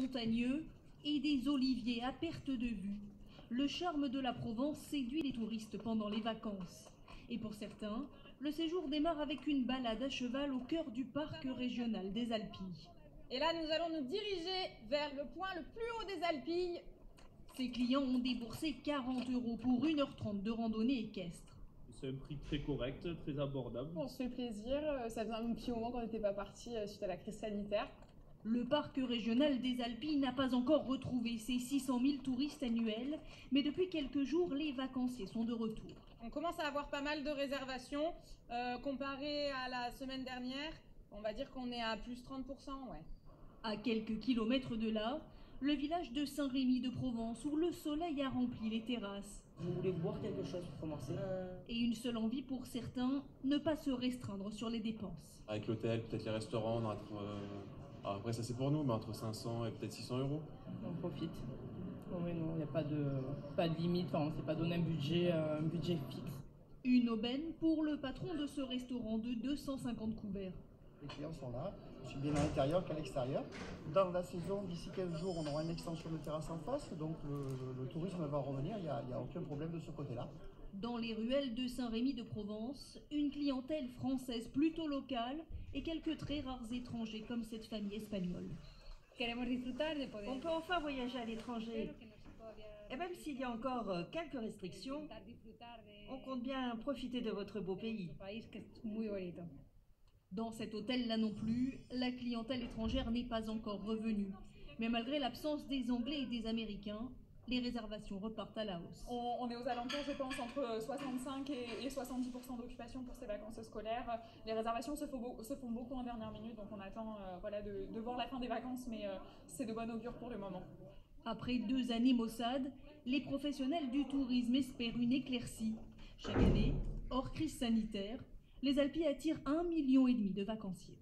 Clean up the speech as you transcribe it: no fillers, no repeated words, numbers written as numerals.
montagneux et des oliviers à perte de vue. Le charme de la Provence séduit les touristes pendant les vacances. Et pour certains, le séjour démarre avec une balade à cheval au cœur du parc régional des Alpilles. Et là, nous allons nous diriger vers le point le plus haut des Alpilles. Ces clients ont déboursé 40 € pour 1h30 de randonnée équestre. C'est un prix très correct, très abordable. On se fait plaisir, ça faisait un petit moment qu'on n'était pas parti suite à la crise sanitaire. Le parc régional des Alpilles n'a pas encore retrouvé ses 600 000 touristes annuels, mais depuis quelques jours, les vacanciers sont de retour. On commence à avoir pas mal de réservations. Comparé à la semaine dernière, on va dire qu'on est à plus 30%, ouais. À quelques kilomètres de là, le village de Saint-Rémy de Provence, où le soleil a rempli les terrasses. Vous voulez boire quelque chose pour commencer? Et une seule envie pour certains, ne pas se restreindre sur les dépenses. Avec l'hôtel, peut-être les restaurants, alors après ça c'est pour nous, mais entre 500 et peut-être 600 €. On profite. Oui, non, il n'y a pas de limite, enfin, on ne s'est pas donné un budget fixe. Une aubaine pour le patron de ce restaurant de 250 couverts. Les clients sont là, je suis bien à l'intérieur qu'à l'extérieur. Dans la saison, d'ici 15 jours, on aura une extension de terrasse en face, donc le tourisme va revenir, il n'y a aucun problème de ce côté-là. Dans les ruelles de Saint-Rémy de Provence, une clientèle française plutôt locale et quelques très rares étrangers comme cette famille espagnole. On peut enfin voyager à l'étranger. Et même s'il y a encore quelques restrictions, on compte bien profiter de votre beau pays. Dans cet hôtel-là non plus, la clientèle étrangère n'est pas encore revenue. Mais malgré l'absence des Anglais et des Américains, les réservations repartent à la hausse. On est aux alentours, je pense, entre 65 et 70% d'occupation pour ces vacances scolaires. Les réservations se font beaucoup en dernière minute, donc on attend de voir la fin des vacances, mais c'est de bon augure pour le moment. Après 2 années maussades, les professionnels du tourisme espèrent une éclaircie. Chaque année, hors crise sanitaire, les Alpilles attirent 1,5 million de vacanciers.